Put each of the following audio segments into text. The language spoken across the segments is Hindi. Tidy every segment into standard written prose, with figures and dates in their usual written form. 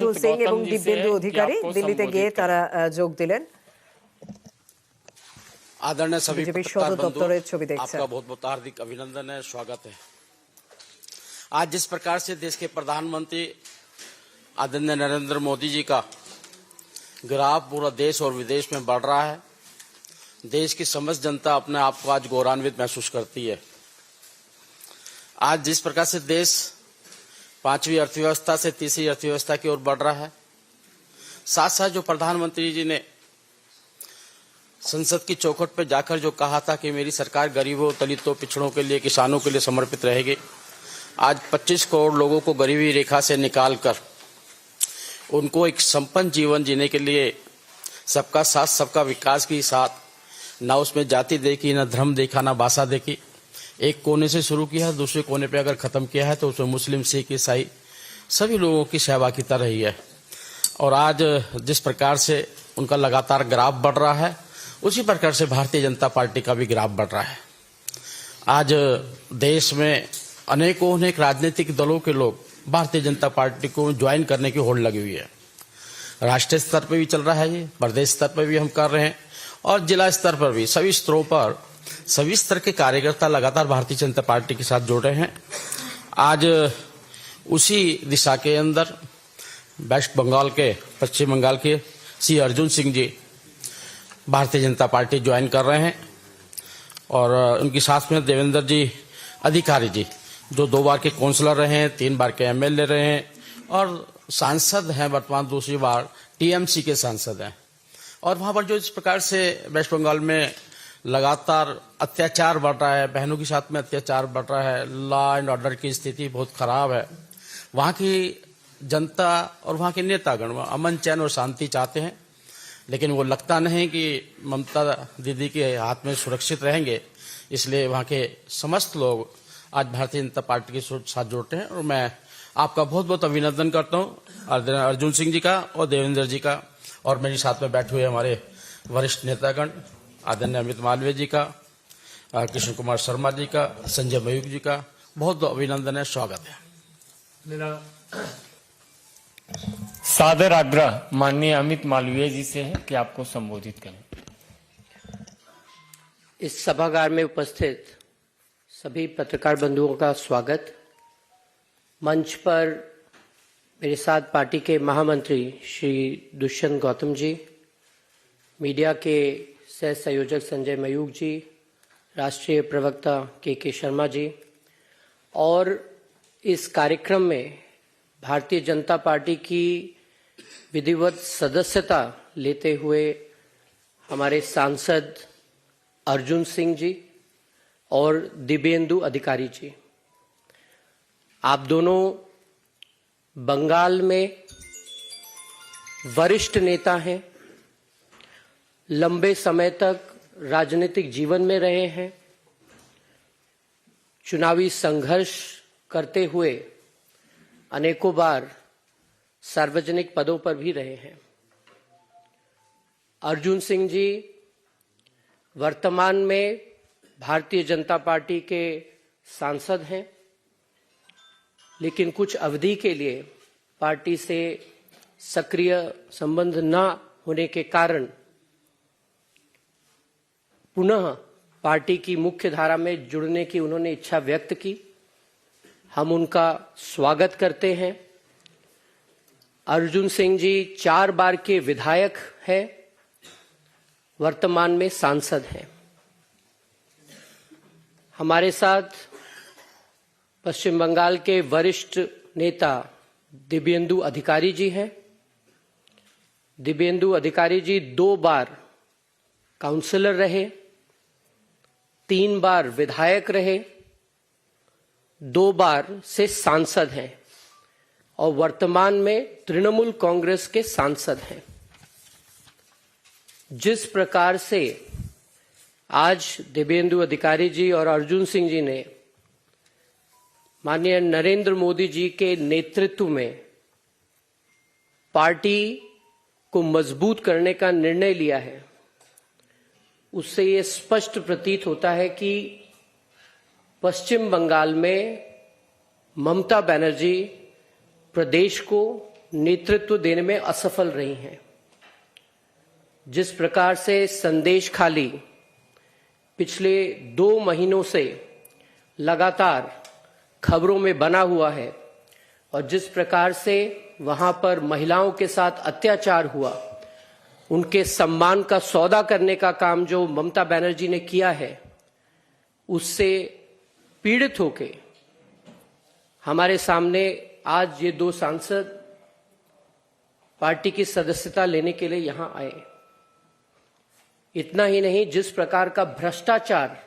রাজু সিং এবং দিব্যেন্দু অধিকারী দিল্লিতে গিয়ে তারা যোগ দিলেন। आदरणीय सभी सदर दफ्तर छवि आपका बहुत बहुत हार्दिक अभिनंदन है, स्वागत है। आज जिस प्रकार से देश के प्रधानमंत्री आदरणीय नरेंद्र मोदी जी का ग्राफ पूरा देश और विदेश में बढ़ रहा है, देश की समस्त जनता अपने आप को आज गौरवान्वित महसूस करती है। आज जिस प्रकार से देश 5वीं अर्थव्यवस्था से तीसरी अर्थव्यवस्था की ओर बढ़ रहा है, साथ साथ जो प्रधानमंत्री जी ने संसद की चौखट पर जाकर जो कहा था कि मेरी सरकार गरीबों, दलितों, पिछड़ों के लिए, किसानों के लिए समर्पित रहेगी, आज 25 करोड़ लोगों को गरीबी रेखा से निकालकर उनको एक संपन्न जीवन जीने के लिए सबका साथ सबका विकास के साथ, ना उसमें जाति देखी, ना धर्म देखा, ना भाषा देखी, एक कोने से शुरू किया है, दूसरे कोने पे अगर खत्म किया है तो उसमें मुस्लिम, सिख, ईसाई सभी लोगों की सहभागिता रही है। और आज जिस प्रकार से उनका लगातार ग्राफ बढ़ रहा है, उसी प्रकार से भारतीय जनता पार्टी का भी ग्राफ बढ़ रहा है। आज देश में अनेक राजनीतिक दलों के लोग भारतीय जनता पार्टी को ज्वाइन करने की होड़ लगी हुई है। राष्ट्रीय स्तर पर भी चल रहा है, ये प्रदेश स्तर पर भी हम कर रहे हैं और जिला स्तर पर भी, सभी स्तरों पर सभी स्तर के कार्यकर्ता लगातार भारतीय जनता पार्टी के साथ जुड़ रहे हैं। आज उसी दिशा के अंदर पश्चिम बंगाल के श्री अर्जुन सिंह जी भारतीय जनता पार्टी ज्वाइन कर रहे हैं और उनके साथ में देवेंद्र जी अधिकारी जी, जो 2 बार के काउंसलर रहे हैं, 3 बार के एमएलए रहे हैं और सांसद हैं, वर्तमान दूसरी बार टीएमसी के सांसद हैं। और वहां पर जो इस प्रकार से वेस्ट बंगाल में लगातार अत्याचार बढ़ रहा है, बहनों के साथ में अत्याचार बढ़ रहा है, लॉ एंड ऑर्डर की स्थिति बहुत खराब है, वहां की जनता और वहां के नेतागण अमन, चैन और शांति चाहते हैं, लेकिन वो लगता नहीं कि ममता दीदी के हाथ में सुरक्षित रहेंगे। इसलिए वहां के समस्त लोग आज भारतीय जनता पार्टी के साथ जुड़ते हैं और मैं आपका बहुत बहुत अभिनंदन करता हूं, अर्जुन सिंह जी का और देवेंद्र जी का, और मेरे साथ में बैठे हुए हमारे वरिष्ठ नेतागण आदरणीय अमित मालवीय जी का, कृष्ण कुमार शर्मा जी का, संजय मयूख जी का बहुत बहुत अभिनंदन है, स्वागत है। मेरा सादर आग्रह माननीय अमित मालवीय जी से है कि आपको संबोधित करें। इस सभागार में उपस्थित सभी पत्रकार बंधुओं का स्वागत। मंच पर मेरे साथ पार्टी के महामंत्री श्री दुष्यंत गौतम जी, मीडिया के सह संयोजक संजय मयूख जी, राष्ट्रीय प्रवक्ता के शर्मा जी, और इस कार्यक्रम में भारतीय जनता पार्टी की विधिवत सदस्यता लेते हुए हमारे सांसद अर्जुन सिंह जी और दिव्येंदु अधिकारी जी। आप दोनों बंगाल में वरिष्ठ नेता हैं, लंबे समय तक राजनीतिक जीवन में रहे हैं, चुनावी संघर्ष करते हुए अनेकों बार सार्वजनिक पदों पर भी रहे हैं। अर्जुन सिंह जी वर्तमान में भारतीय जनता पार्टी के सांसद हैं, लेकिन कुछ अवधि के लिए पार्टी से सक्रिय संबंध न होने के कारण पुनः पार्टी की मुख्य धारा में जुड़ने की उन्होंने इच्छा व्यक्त की। हम उनका स्वागत करते हैं। अर्जुन सिंह जी 4 बार के विधायक हैं, वर्तमान में सांसद हैं। हमारे साथ पश्चिम बंगाल के वरिष्ठ नेता दिव्येंदु अधिकारी जी हैं। दिव्येंदु अधिकारी जी 2 बार काउंसलर रहे, 3 बार विधायक रहे, 2 बार से सांसद हैं और वर्तमान में तृणमूल कांग्रेस के सांसद हैं। जिस प्रकार से आज दिव्येंदु अधिकारी जी और अर्जुन सिंह जी ने माननीय नरेंद्र मोदी जी के नेतृत्व में पार्टी को मजबूत करने का निर्णय लिया है, उससे ये स्पष्ट प्रतीत होता है कि पश्चिम बंगाल में ममता बनर्जी प्रदेश को नेतृत्व देने में असफल रही हैं। जिस प्रकार से संदेश खाली पिछले 2 महीनों से लगातार खबरों में बना हुआ है और जिस प्रकार से वहां पर महिलाओं के साथ अत्याचार हुआ, उनके सम्मान का सौदा करने का काम जो ममता बनर्जी ने किया है, उससे पीड़ित होके हमारे सामने आज ये 2 सांसद पार्टी की सदस्यता लेने के लिए यहां आए। इतना ही नहीं, जिस प्रकार का भ्रष्टाचार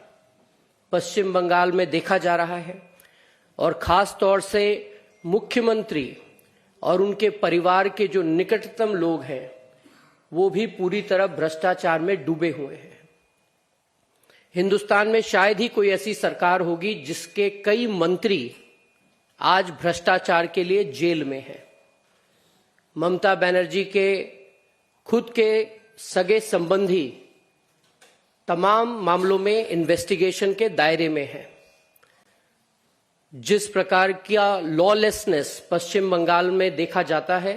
पश्चिम बंगाल में देखा जा रहा है और खास तौर से मुख्यमंत्री और उनके परिवार के जो निकटतम लोग हैं, वो भी पूरी तरह भ्रष्टाचार में डूबे हुए हैं। हिंदुस्तान में शायद ही कोई ऐसी सरकार होगी जिसके कई मंत्री आज भ्रष्टाचार के लिए जेल में हैं। ममता बनर्जी के खुद के सगे संबंधी तमाम मामलों में इन्वेस्टिगेशन के दायरे में है। जिस प्रकार का लॉलेसनेस पश्चिम बंगाल में देखा जाता है,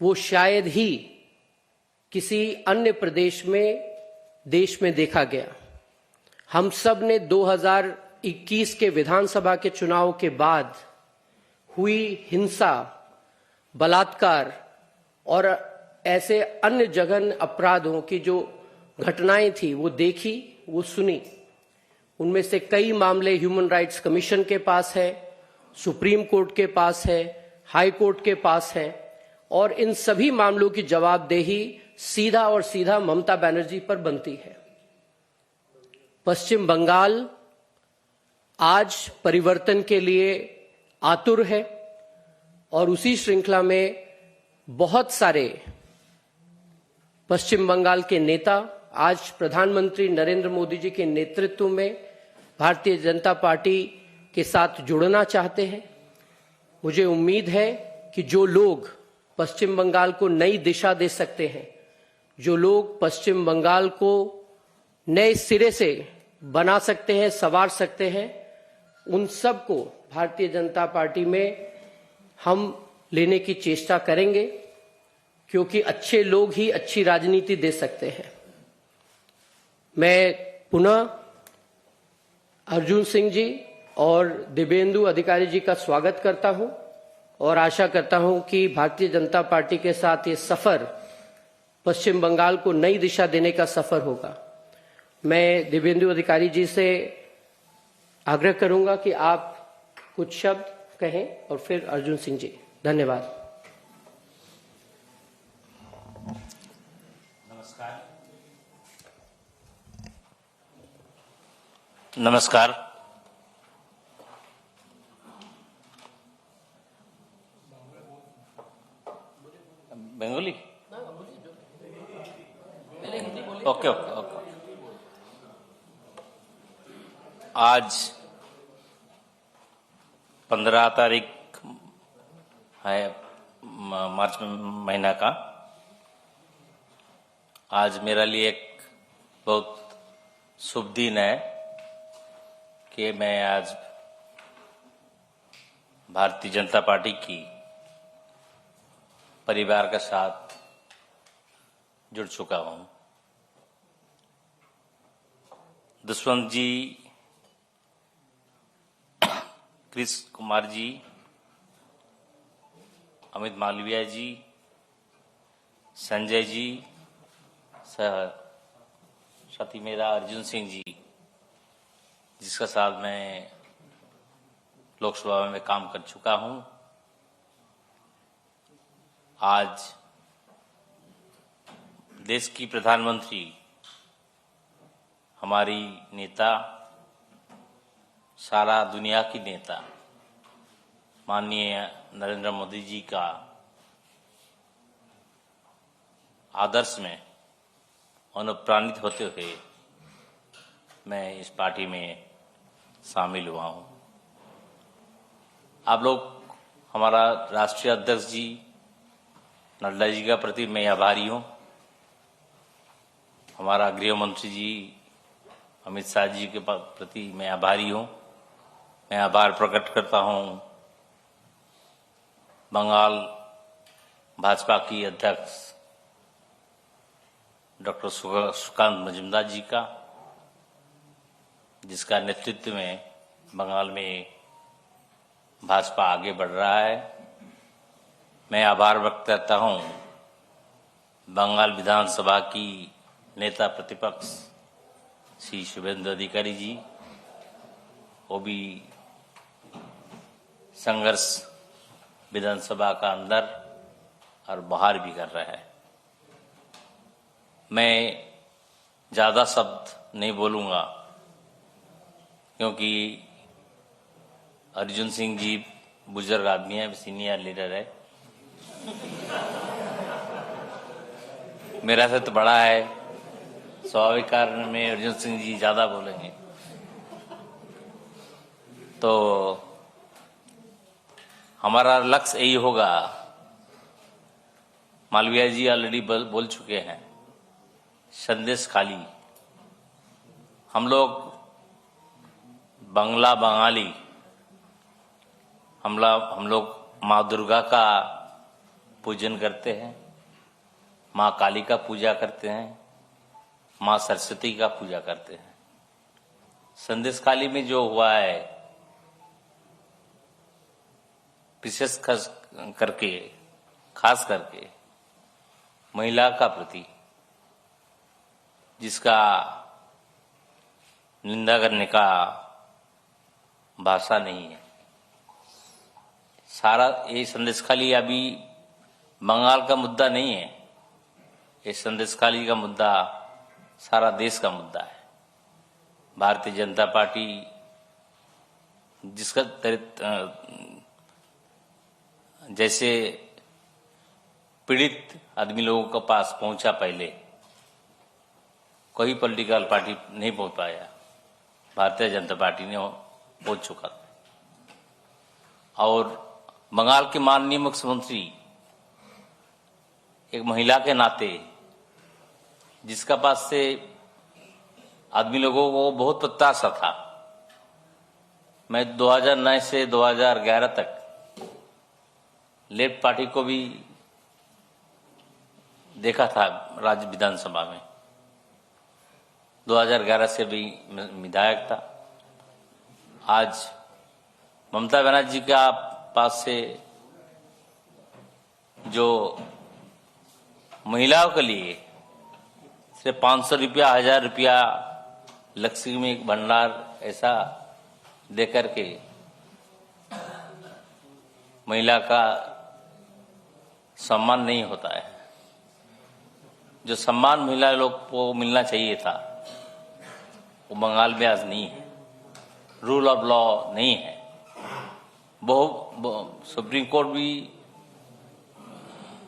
वो शायद ही किसी अन्य प्रदेश में देश में देखा गया। हम सब ने 2021 के विधानसभा के चुनाव के बाद हुई हिंसा, बलात्कार और ऐसे अन्य जघन्य अपराधों की जो घटनाएं थी, वो देखी, वो सुनी। उनमें से कई मामले ह्यूमन राइट्स कमीशन के पास है, सुप्रीम कोर्ट के पास है, हाई कोर्ट के पास है और इन सभी मामलों की जवाबदेही सीधा और सीधा ममता बनर्जी पर बनती है। पश्चिम बंगाल आज परिवर्तन के लिए आतुर है और उसी श्रृंखला में बहुत सारे पश्चिम बंगाल के नेता आज प्रधानमंत्री नरेंद्र मोदी जी के नेतृत्व में भारतीय जनता पार्टी के साथ जुड़ना चाहते हैं। मुझे उम्मीद है कि जो लोग पश्चिम बंगाल को नई दिशा दे सकते हैं, जो लोग पश्चिम बंगाल को नए सिरे से बना सकते हैं, संवार सकते हैं, उन सबको भारतीय जनता पार्टी में हम लेने की चेष्टा करेंगे, क्योंकि अच्छे लोग ही अच्छी राजनीति दे सकते हैं। मैं पुनः अर्जुन सिंह जी और दिव्येंदु अधिकारी जी का स्वागत करता हूं और आशा करता हूं कि भारतीय जनता पार्टी के साथ ये सफर पश्चिम बंगाल को नई दिशा देने का सफर होगा। मैं दिव्येंदु अधिकारी जी से आग्रह करूंगा कि आप कुछ शब्द कहें और फिर अर्जुन सिंह जी। धन्यवाद। नमस्कार। बंगाली? Okay okay okay. आज 15 तारीख है मार्च महीना का। आज मेरे लिए एक बहुत शुभ दिन है कि मैं आज भारतीय जनता पार्टी की परिवार के साथ जुड़ चुका हूं। दुष्यंत जी, कृष्ण कुमार जी, अमित मालवीय जी, संजय जी, साथी मेरा अर्जुन सिंह जी, जिसका साथ मैं लोकसभा में काम कर चुका हूं, आज देश की प्रधानमंत्री, हमारी नेता, सारा दुनिया की नेता माननीय नरेंद्र मोदी जी का आदर्श में अनुप्राणित होते हुए मैं इस पार्टी में शामिल हुआ हूं। आप लोग, हमारा राष्ट्रीय अध्यक्ष जी नड्डा जी का प्रति मैं आभारी हूं। हमारा गृह मंत्री जी अमित शाह जी के प्रति मैं आभारी हूं। मैं आभार प्रकट करता हूं बंगाल भाजपा की अध्यक्ष डॉक्टर सुकांत मजूमदार जी का, जिसका नेतृत्व में बंगाल में भाजपा आगे बढ़ रहा है। मैं आभार व्यक्त करता हूं बंगाल विधानसभा की नेता प्रतिपक्ष श्री शुभेंदु अधिकारी जी, वो भी संघर्ष विधानसभा का अंदर और बाहर भी कर रहा है। मैं ज्यादा शब्द नहीं बोलूंगा क्योंकि अर्जुन सिंह जी बुजुर्ग आदमी है, सीनियर लीडर है, मेरा से तो बड़ा है, स्वाभाविक कारण में अर्जुन सिंह जी ज्यादा बोलेंगे। तो हमारा लक्ष्य यही होगा, मालवीय जी ऑलरेडी बोल चुके हैं, संदेश खाली। हम लोग बंगला बंगाली, हम लोग माँ दुर्गा का पूजन करते हैं, माँ काली का पूजा करते हैं, माँ सरस्वती का पूजा करते हैं। संदेश खाली में जो हुआ है, विशेष खास करके महिला का प्रति जिसका निंदा करने का भाषा नहीं है। सारा ये संदेश खाली अभी बंगाल का मुद्दा नहीं है, ये संदेश खाली का मुद्दा सारा देश का मुद्दा है। भारतीय जनता पार्टी जिसका जैसे पीड़ित आदमी लोगों के पास पहुंचा, पहले कोई पॉलिटिकल पार्टी नहीं पहुंच पाया, भारतीय जनता पार्टी ने पहुंच चुका। और बंगाल के माननीय मुख्यमंत्री एक महिला के नाते, जिसका पास से आदमी लोगों को बहुत प्रत्याशा था। मैं 2009 से 2011 तक लेफ्ट पार्टी को भी देखा था राज्य विधानसभा में, 2011 से भी विधायक था। आज ममता बनर्जी का पास से जो महिलाओं के लिए सिर्फ 500 रुपया, 1000 रुपया लक्ष्मी भंडार ऐसा देकर के महिला का सम्मान नहीं होता है। जो सम्मान महिला लोग को मिलना चाहिए था वो बंगाल में आज नहीं है, रूल ऑफ लॉ नहीं है। सुप्रीम कोर्ट भी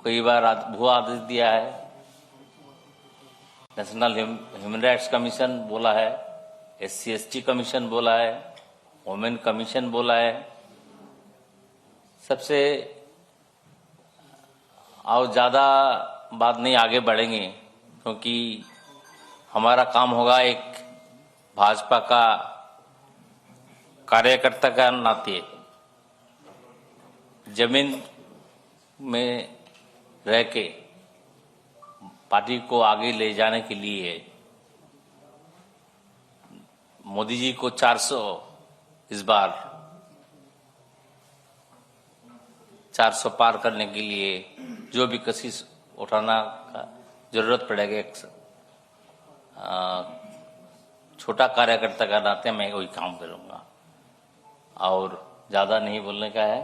कई बार भुआ आदेश दिया है, नेशनल ह्यूमन राइट्स कमीशन बोला है, SC/ST कमीशन बोला है, वुमेन कमीशन बोला है। सबसे और ज्यादा बात नहीं आगे बढ़ेंगे क्योंकि हमारा काम होगा एक भाजपा का कार्यकर्ता का नाते जमीन में रह के पार्टी को आगे ले जाने के लिए मोदी जी को 400 इस बार 400 पार करने के लिए जो भी कोशिश उठाना का जरूरत पड़ेगा, एक छोटा कार्यकर्ता का नाते मैं वही काम करूंगा और ज्यादा नहीं बोलने का है।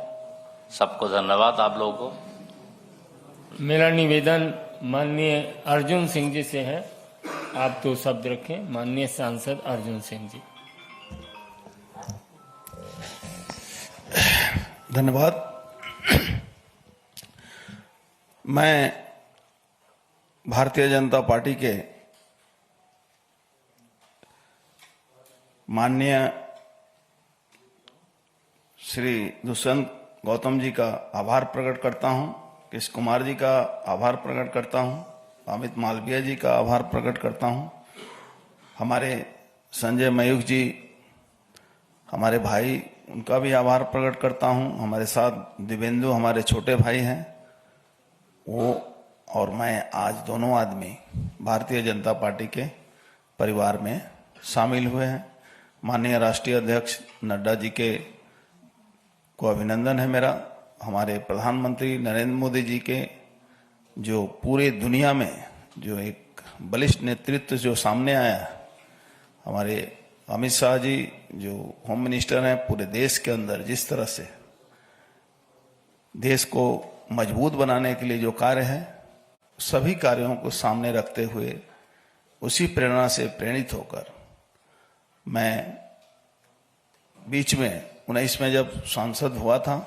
सबको धन्यवाद आप लोगों को। मेरा निवेदन माननीय अर्जुन सिंह जी से है, आप 2 शब्द रखें। माननीय सांसद अर्जुन सिंह जी। धन्यवाद। मैं भारतीय जनता पार्टी के माननीय श्री दुष्यंत गौतम जी का आभार प्रकट करता हूं, कृष्ण कुमार जी का आभार प्रकट करता हूं, अमित मालवीय जी का आभार प्रकट करता हूं, हमारे संजय मयूख जी हमारे भाई, उनका भी आभार प्रकट करता हूं। हमारे साथ दिवेंदु हमारे छोटे भाई हैं, वो और मैं आज दोनों आदमी भारतीय जनता पार्टी के परिवार में शामिल हुए हैं। माननीय राष्ट्रीय अध्यक्ष नड्डा जी के को अभिनंदन है मेरा। हमारे प्रधानमंत्री नरेंद्र मोदी जी के जो पूरे दुनिया में जो एक बलिष्ठ नेतृत्व जो सामने आया है, हमारे अमित शाह जी जो होम मिनिस्टर हैं, पूरे देश के अंदर जिस तरह से देश को मजबूत बनाने के लिए जो कार्य है, सभी कार्यों को सामने रखते हुए उसी प्रेरणा से प्रेरित होकर मैं बीच में 19 में जब सांसद हुआ था,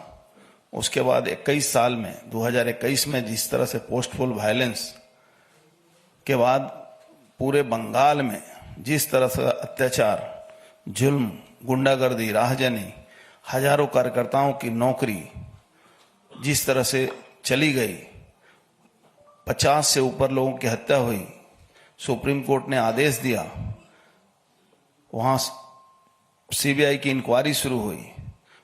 उसके बाद 21 साल में 2021 में जिस तरह से पोस्टफुल वायलेंस के बाद पूरे बंगाल में जिस तरह से अत्याचार, जुल्म, गुंडागर्दी, राहजनी, हजारों कार्यकर्ताओं की नौकरी जिस तरह से चली गई, 50 से ऊपर लोगों की हत्या हुई, सुप्रीम कोर्ट ने आदेश दिया, वहां सीबीआई की इंक्वायरी शुरू हुई।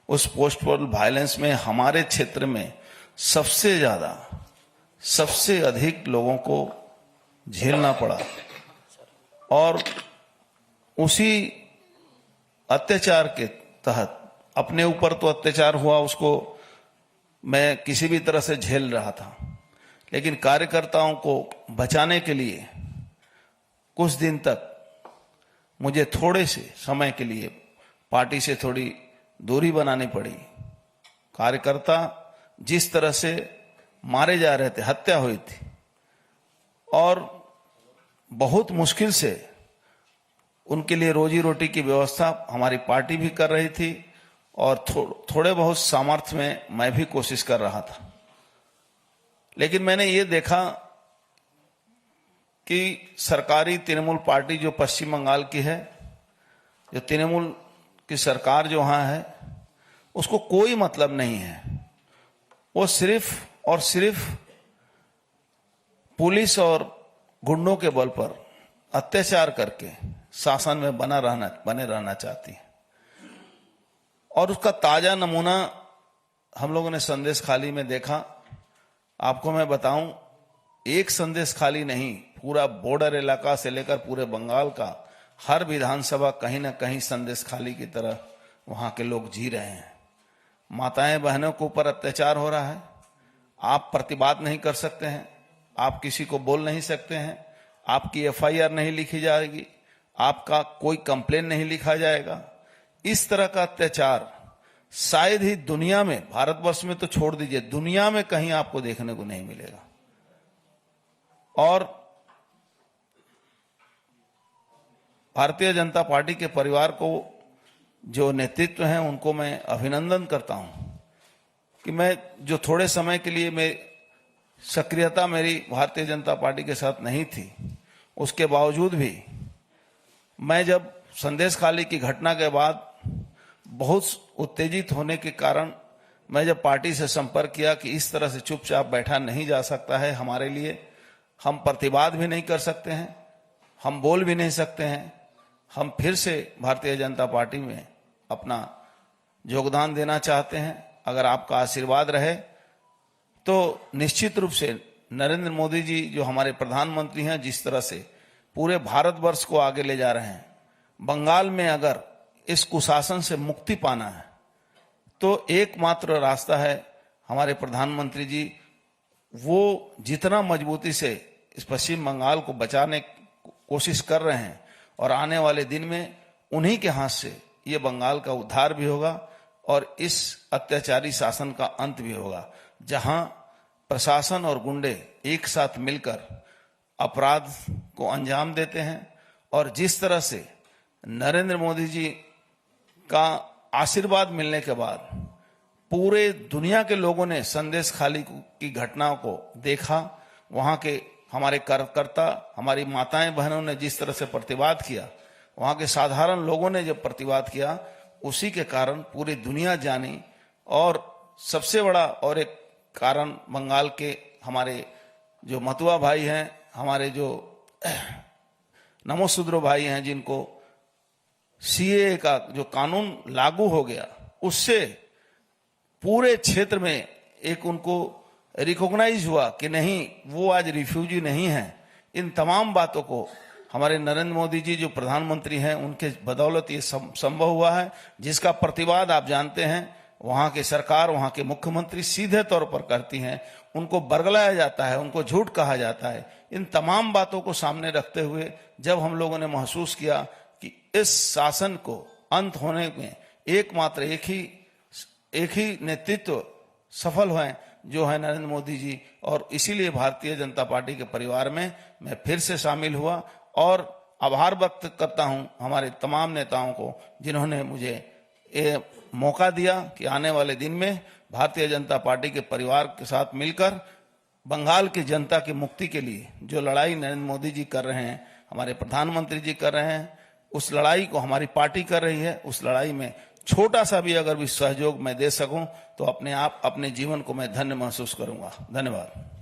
उस पोस्टफुल वायलेंस में हमारे क्षेत्र में सबसे ज्यादा, सबसे अधिक लोगों को झेलना पड़ा। और उसी अत्याचार के तहत अपने ऊपर तो अत्याचार हुआ, उसको मैं किसी भी तरह से झेल रहा था, लेकिन कार्यकर्ताओं को बचाने के लिए कुछ दिन तक मुझे थोड़े से समय के लिए पार्टी से थोड़ी दूरी बनानी पड़ी। कार्यकर्ता जिस तरह से मारे जा रहे थे, हत्या हुई थी, और बहुत मुश्किल से उनके लिए रोजी रोटी की व्यवस्था हमारी पार्टी भी कर रही थी, और थोड़े बहुत सामर्थ्य में मैं भी कोशिश कर रहा था। लेकिन मैंने ये देखा कि सरकारी तृणमूल पार्टी जो पश्चिम बंगाल की है, जो तृणमूल की सरकार जो वहां है, उसको कोई मतलब नहीं है। वो सिर्फ और सिर्फ पुलिस और गुंडों के बल पर अत्याचार करके शासन में बने रहना चाहती है। और उसका ताजा नमूना हम लोगों ने संदेश खाली में देखा। आपको मैं बताऊं, एक संदेश खाली नहीं, पूरा बॉर्डर इलाका से लेकर पूरे बंगाल का हर विधानसभा कहीं ना कहीं संदेश खाली की तरह वहां के लोग जी रहे हैं। माताएं बहनों के ऊपर अत्याचार हो रहा है। आप प्रतिवाद नहीं कर सकते हैं, आप किसी को बोल नहीं सकते हैं, आपकी एफआईआर नहीं लिखी जाएगी, आपका कोई कंप्लेन नहीं लिखा जाएगा। इस तरह का अत्याचार शायद ही दुनिया में, भारतवर्ष में तो छोड़ दीजिए, दुनिया में कहीं आपको देखने को नहीं मिलेगा। और भारतीय जनता पार्टी के परिवार को जो नेतृत्व है, उनको मैं अभिनंदन करता हूं कि मैं जो थोड़े समय के लिए मैं सक्रियता मेरी भारतीय जनता पार्टी के साथ नहीं थी, उसके बावजूद भी मैं जब संदेश खाली की घटना के बाद बहुत उत्तेजित होने के कारण मैं जब पार्टी से संपर्क किया कि इस तरह से चुपचाप बैठा नहीं जा सकता है हमारे लिए, हम प्रतिवाद भी नहीं कर सकते हैं, हम बोल भी नहीं सकते हैं, हम फिर से भारतीय जनता पार्टी में अपना योगदान देना चाहते हैं। अगर आपका आशीर्वाद रहे तो निश्चित रूप से नरेंद्र मोदी जी जो हमारे प्रधानमंत्री हैं, जिस तरह से पूरे भारतवर्ष को आगे ले जा रहे हैं, बंगाल में अगर इस कुशासन से मुक्ति पाना है तो एकमात्र रास्ता है हमारे प्रधानमंत्री जी, वो जितना मजबूती से इस पश्चिम बंगाल को बचाने की कोशिश कर रहे हैं, और आने वाले दिन में उन्हीं के हाथ से ये बंगाल का उद्धार भी होगा और इस अत्याचारी शासन का अंत भी होगा, जहां प्रशासन और गुंडे एक साथ मिलकर अपराध को अंजाम देते हैं। और जिस तरह से नरेंद्र मोदी जी का आशीर्वाद मिलने के बाद पूरे दुनिया के लोगों ने संदेश खाली की घटनाओं को देखा, वहां के हमारे कार्यकर्ता, हमारी माताएं बहनों ने जिस तरह से प्रतिवाद किया, वहां के साधारण लोगों ने जब प्रतिवाद किया, उसी के कारण पूरी दुनिया जानी। और सबसे बड़ा और एक कारण बंगाल के हमारे जो मतुआ भाई हैं, हमारे जो नमोसूद्रो भाई हैं, जिनको सीए का जो कानून लागू हो गया, उससे पूरे क्षेत्र में एक उनको रिकॉग्नाइज हुआ कि नहीं, वो आज रिफ्यूजी नहीं है। इन तमाम बातों को हमारे नरेंद्र मोदी जी जो प्रधानमंत्री हैं उनके बदौलत ये संभव हुआ है, जिसका प्रतिवाद आप जानते हैं वहां की सरकार, वहां के मुख्यमंत्री सीधे तौर पर करती हैं। उनको बरगलाया जाता है, उनको झूठ कहा जाता है। इन तमाम बातों को सामने रखते हुए जब हम लोगों ने महसूस किया कि इस शासन को अंत होने में एकमात्र एक ही नेतृत्व सफल हुए जो है नरेंद्र मोदी जी, और इसीलिए भारतीय जनता पार्टी के परिवार में मैं फिर से शामिल हुआ और आभार व्यक्त करता हूं हमारे तमाम नेताओं को जिन्होंने मुझे ये मौका दिया कि आने वाले दिन में भारतीय जनता पार्टी के परिवार के साथ मिलकर बंगाल की जनता की मुक्ति के लिए जो लड़ाई नरेंद्र मोदी जी कर रहे हैं, हमारे प्रधानमंत्री जी कर रहे हैं, उस लड़ाई को हमारी पार्टी कर रही है। उस लड़ाई में छोटा सा भी अगर भी सहयोग मैं दे सकूं तो अपने आप अपने जीवन को मैं धन्य महसूस करूंगा। धन्यवाद।